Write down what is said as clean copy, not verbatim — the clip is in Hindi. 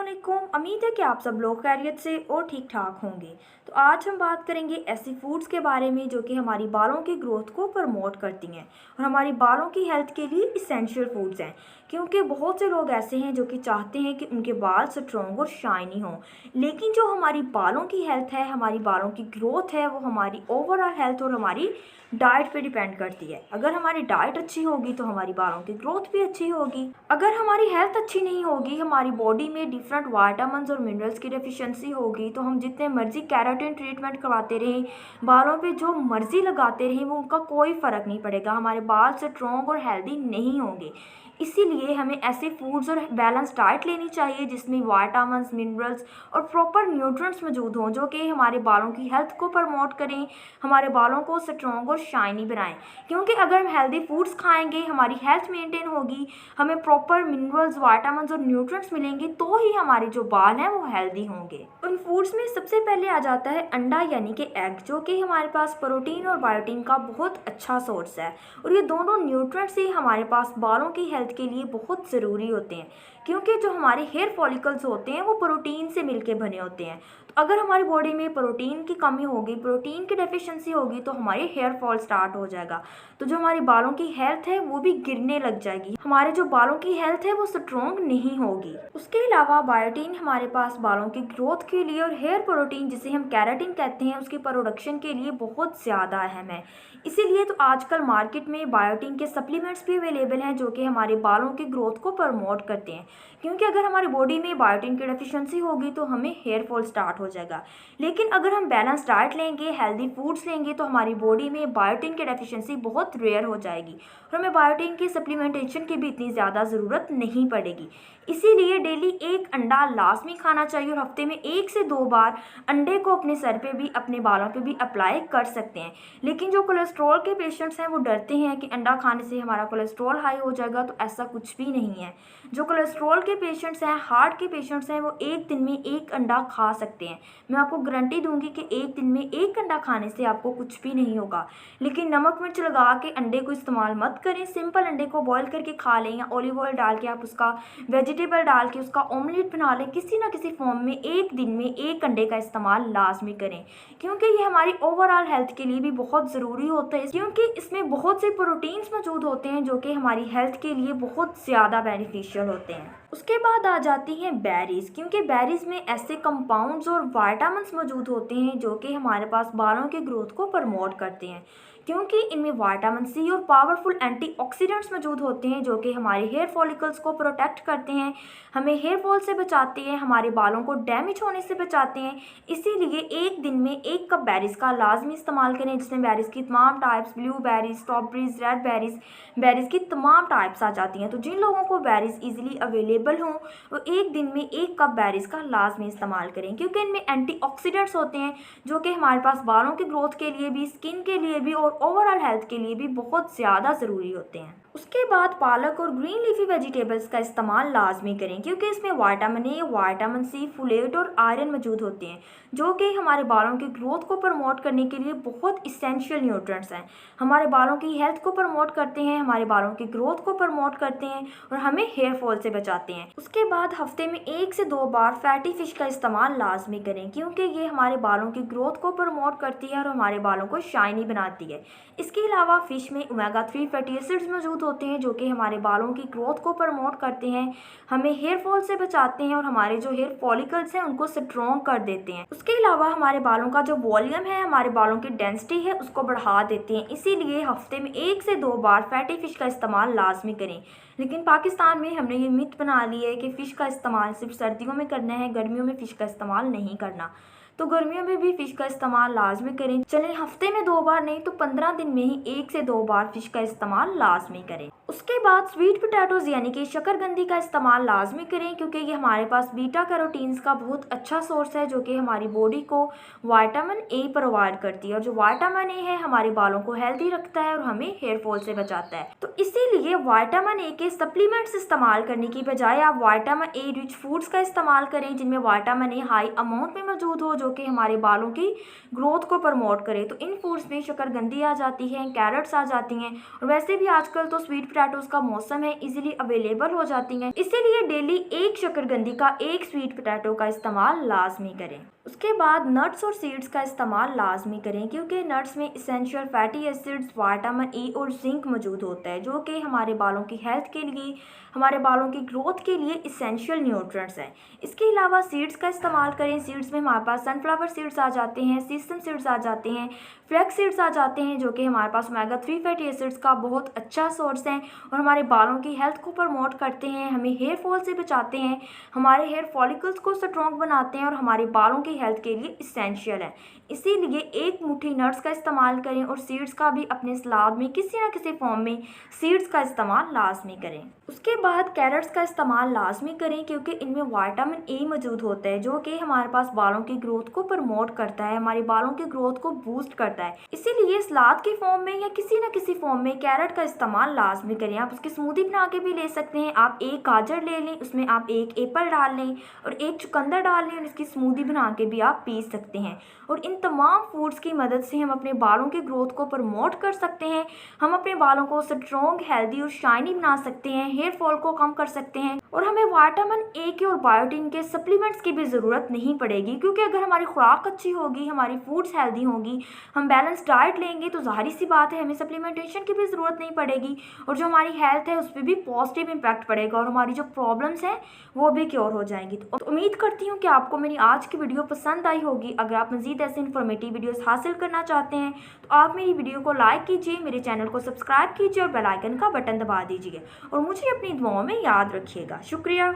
अस्सलामुअलैकुम। उम्मीद है कि आप सब लोग खैरियत से और ठीक ठाक होंगे। तो आज हम बात करेंगे ऐसी फूड्स के बारे में जो कि हमारी बालों की ग्रोथ को प्रमोट करती हैं और हमारी बालों की हेल्थ के लिए इसेंशियल फूड्स हैं। क्योंकि बहुत से लोग ऐसे हैं जो कि चाहते हैं कि उनके बाल स्ट्रॉन्ग और शाइनी हों, लेकिन जो हमारी बालों की हेल्थ है, हमारी बालों की ग्रोथ है, वो हमारी ओवरऑल हेल्थ और हमारी डाइट पे डिपेंड करती है। अगर हमारी डाइट अच्छी होगी तो हमारी बालों की ग्रोथ भी अच्छी होगी। अगर हमारी हेल्थ अच्छी नहीं होगी, हमारी बॉडी में डिफरेंट वाइटामिन और मिनरल्स की डेफिशिएंसी होगी, तो हम जितने मर्जी कैराटिन ट्रीटमेंट करवाते रहें, बालों पे जो मर्जी लगाते रहें, वो उनका कोई फ़र्क नहीं पड़ेगा। हमारे बाल स्ट्रॉन्ग और हेल्दी नहीं होंगे। इसीलिए हमें ऐसे फूड्स और बैलेंस डाइट लेनी चाहिए जिसमें वाइटामिन, मिनरल्स और प्रॉपर न्यूट्रिएंट्स मौजूद हों, जो कि हमारे बालों की हेल्थ को प्रमोट करें, हमारे बालों को स्ट्रॉन्ग और शाइनी बनाएं। क्योंकि अगर हम हेल्दी फूड्स खाएंगे, हमारी हेल्थ मेंटेन होगी, हमें प्रॉपर मिनरल्स, वाइटामिन और न्यूट्रिएंट्स मिलेंगे, तो ही हमारे जो बाल हैं वो हेल्दी होंगे। उन फूड्स में सबसे पहले आ जाता है अंडा यानी कि एग, जो कि हमारे पास प्रोटीन और बायोटीन का बहुत अच्छा सोर्स है। और ये दोनों न्यूट्रिएंट्स ही हमारे पास बालों की हेल्थ के लिए बहुत ज़रूरी होते हैं, क्योंकि जो हमारे हेयर फॉलिकल्स होते हैं वो प्रोटीन से मिलके बने होते हैं। तो अगर हमारी बॉडी में प्रोटीन की कमी होगी, प्रोटीन की डेफिशिएंसी होगी, तो हमारी हेयर फॉल स्टार्ट हो जाएगा। तो जो हमारी बालों की हेल्थ है वो भी गिरने लग जाएगी, हमारे जो बालों की हेल्थ है वो स्ट्रॉन्ग नहीं होगी। उसके अलावा बायोटीन हमारे पास बालों की ग्रोथ के लिए और हेयर प्रोटीन जिसे हम केराटिन कहते हैं उसकी प्रोडक्शन के लिए बहुत ज़्यादा अहम है। इसीलिए तो आजकल मार्केट में बायोटीन के सप्लीमेंट्स भी अवेलेबल हैं जो कि हमारे बालों की ग्रोथ को प्रमोट करते हैं। क्योंकि अगर हमारी बॉडी में बायोटीन की डेफिशिएंसी होगी तो हमें हेयर फॉल स्टार्ट हो जाएगा। लेकिन अगर हम बैलेंस डाइट लेंगे, हेल्दी फूड्स लेंगे, तो हमारी बॉडी में बायोटीन की डेफिशिएंसी बहुत रेयर हो जाएगी और हमें बायोटीन की सप्लीमेंटेशन की भी इतनी ज़्यादा ज़रूरत नहीं पड़ेगी। इसीलिए डेली एक अंडा लाजमी खाना चाहिए और हफ्ते में 1 से 2 बार अंडे को अपने सर पे भी, अपने बालों पे भी अप्लाई कर सकते हैं। लेकिन जो कोलेस्ट्रॉल के पेशेंट्स हैं वो डरते हैं कि अंडा खाने से हमारा कोलेस्ट्रॉल हाई हो जाएगा, तो ऐसा कुछ भी नहीं है। जो कोलेस्ट्रॉल के पेशेंट्स हैं, हार्ट के पेशेंट्स हैं, वो एक दिन में 1 अंडा खा सकते हैं। मैं आपको गारंटी दूंगी कि एक दिन में 1 अंडा खाने से आपको कुछ भी नहीं होगा। लेकिन नमक मिर्च लगा के अंडे को इस्तेमाल मत करें। सिंपल अंडे को बॉईल करके खा लें या ऑलिव ऑयल डाल के आप उसका वेजिटेबल डाल के उसका ऑमलेट बना लें। किसी ना किसी फॉर्म में एक दिन में 1 अंडे का इस्तेमाल लाजमी करें, क्योंकि ये हमारी ओवरऑल हेल्थ के लिए भी बहुत ज़रूरी होता है। क्योंकि इसमें बहुत से प्रोटीन्स मौजूद होते हैं जो कि हमारी हेल्थ के लिए बहुत ज़्यादा बेनिफिशियल होते हैं। उसके बाद आ जाती हैं बेरीज, क्योंकि बेरीज में ऐसे कंपाउंड्स और वाइटामिन्स मौजूद होते हैं जो कि हमारे पास बालों के ग्रोथ को प्रमोट करते हैं। क्योंकि इनमें विटामिन सी और पावरफुल एंटीऑक्सीडेंट्स मौजूद होते हैं जो कि हमारे हेयर फॉलिकल्स को प्रोटेक्ट करते हैं, हमें हेयर फॉल से बचाते हैं, हमारे बालों को डैमेज होने से बचाते हैं। इसीलिए एक दिन में 1 कप बेरीज का लाजमी इस्तेमाल करें, जिसमें बेरीज की तमाम types, blue berries, strawberries, red berries, berries की तमाम टाइप्स आ जाती हैं। तो जिन लोगों को बेरीज ईजिली अवेलेबल हों वो एक दिन में 1 कप बेरीज का लाजमी इस्तेमाल करें, क्योंकि इनमें एंटीऑक्सीडेंट्स होते हैं जो कि हमारे पास बालों की ग्रोथ के लिए भी, स्किन के लिए भी और ओवरऑल हेल्थ के लिए भी बहुत ज़्यादा ज़रूरी होते हैं। उसके बाद पालक और ग्रीन लीफी वेजिटेबल्स का इस्तेमाल लाजमी करें, क्योंकि इसमें vitamin A, vitamin C, folate और आयरन मौजूद होते हैं जो कि हमारे बालों की ग्रोथ को प्रमोट करने के लिए बहुत इसेंशियल न्यूट्रिएंट्स हैं। हमारे बालों की हेल्थ को प्रमोट करते हैं, हमारे बालों की ग्रोथ को प्रमोट करते हैं और हमें हेयर फॉल से बचाते हैं। उसके बाद हफ्ते में 1 से 2 बार फैटी फिश का इस्तेमाल लाजमी करें, क्योंकि ये हमारे बालों की ग्रोथ को प्रमोट करती है और हमारे बालों को शाइनी बनाती है। इसके अलावा फ़िश में ओमेगा 3 फैटी एसिड्स मौजूद होते हैं जो कि हमारे बालों की ग्रोथ को प्रमोट करते हैं, हमें हेयर फॉल से बचाते हैं और हमारे जो हेयर फॉलिकल्स हैं उनको स्ट्रॉन्ग कर देते हैं। उसके अलावा हमारे बालों का जो वॉल्यूम है, हमारे बालों की डेंसिटी है, उसको बढ़ा देते हैं। इसीलिए हफ्ते में 1 से 2 बार फैटी फिश का इस्तेमाल लाजमी करें। लेकिन पाकिस्तान में हमने ये मिथ बना ली है कि फ़िश का इस्तेमाल सिर्फ सर्दियों में करना है, गर्मियों में फ़िश का इस्तेमाल नहीं करना। तो गर्मियों में भी फ़िश का इस्तेमाल लाजमी करें। चलें, हफ्ते में 2 बार नहीं तो 15 दिन में ही 1 से 2 बार फ़िश का इस्तेमाल लाजमी करें। उसके बाद स्वीट पोटैटोज़ यानी कि शकरकंदी का इस्तेमाल लाजमी करें, क्योंकि ये हमारे पास बीटा कैरोटीन्स का बहुत अच्छा सोर्स है जो कि हमारी बॉडी को विटामिन ए प्रोवाइड करती है। और जो विटामिन ए है हमारे बालों को हेल्दी रखता है और हमें हेयर फॉल से बचाता है। तो इसीलिए विटामिन ए के सप्लीमेंट्स इस्तेमाल करने की बजाय आप विटामिन ए रिच फूड्स का इस्तेमाल करें, जिनमें विटामिन ए हाई अमाउंट में मौजूद हो, जो कि हमारे बालों की ग्रोथ को प्रमोट करे। तो इन फूड्स में शकरकंदी आ जाती है, कैरेट्स आ जाती हैं, और वैसे भी आजकल तो स्वीट पोटैटोज का मौसम है, इजीली अवेलेबल हो जाती हैं। इसीलिए डेली एक शकरकंदी का एक स्वीट पोटैटो का इस्तेमाल लाजमी करें। उसके बाद नट्स और सीड्स का इस्तेमाल लाजमी करें, क्योंकि नट्स में essential fatty acids, vitamin E और जिंक मौजूद होता है, जो कि हमारे बालों की हेल्थ के लिए, हमारे बालों की ग्रोथ के लिए इसेंशियल न्यूट्रिएंट्स हैं। इसके अलावा सीड्स का इस्तेमाल करें। सीड्स में हमारे पास सनफ्लावर सीड्स आ जाते हैं, सीसम सीड्स आ जाते हैं, फ्लैक्स सीड्स आ जाते हैं, जो कि हमारे पास ओमेगा 3 फैटी एसिड्स का बहुत अच्छा सोर्स है और हमारे बालों की हेल्थ को प्रमोट करते हैं, हमें हेयर फॉल से बचाते हैं, हमारे हेयर फॉलिकल्स को स्ट्रॉन्ग बनाते हैं और हमारे बालों की हेल्थ के लिए इसेंशियल है। इसीलिए एक मुट्ठी नट्स का इस्तेमाल करें और सीड्स का भी अपने सलाद में किसी न किसी फॉर्म में सीड्स का इस्तेमाल लाजमी करें। उसके बाद कैरेट्स का इस्तेमाल लाजमी करें, क्योंकि इनमें विटामिन ए मौजूद होता है, जो कि हमारे पास बालों की ग्रोथ को प्रमोट करता है, हमारे बालों की ग्रोथ को बूस्ट करता है। इसीलिए सलाद के फॉर्म में या किसी न किसी फॉर्म में कैरेट का इस्तेमाल लाजमी करें। आप उसकी स्मूदी बना के भी ले सकते हैं। आप एक गाजर ले लें, उसमें आप एक एप्पल डाल लें और एक चुकंदर डाल लें और इसकी स्मूदी बना के भी आप पी सकते हैं। और इन तमाम फूड्स की मदद से हम अपने बालों की ग्रोथ को प्रमोट कर सकते हैं, हम अपने बालों को स्ट्रॉन्ग, हेल्दी और शाइनी बना सकते हैं, हेयर फॉल को कम कर सकते हैं और हमें विटामिन ए के और बायोटिन के सप्लीमेंट्स की भी ज़रूरत नहीं पड़ेगी, क्योंकि अगर हमारी खुराक अच्छी होगी, हमारी फूड्स हेल्दी होंगी, हम बैलेंस डाइट लेंगे, तो जाहिर सी बात है हमें सप्लीमेंटेशन की भी ज़रूरत नहीं पड़ेगी और जो हमारी हेल्थ है उस पर भी पॉजिटिव इम्पैक्ट पड़ेगा और हमारी जो प्रॉब्लम्स हैं वो भी क्योर हो जाएंगी। तो उम्मीद करती हूँ कि आपको मेरी आज की वीडियो पसंद आई होगी। अगर आप मज़ीद ऐसे इन्फॉर्मेटिव वीडियोस हासिल करना चाहते हैं तो आप मेरी वीडियो को लाइक कीजिए, मेरे चैनल को सब्सक्राइब कीजिए और बेल आइकन का बटन दबा दीजिए और मुझे अपनी दुआओं में याद रखिएगा। शुक्रिया।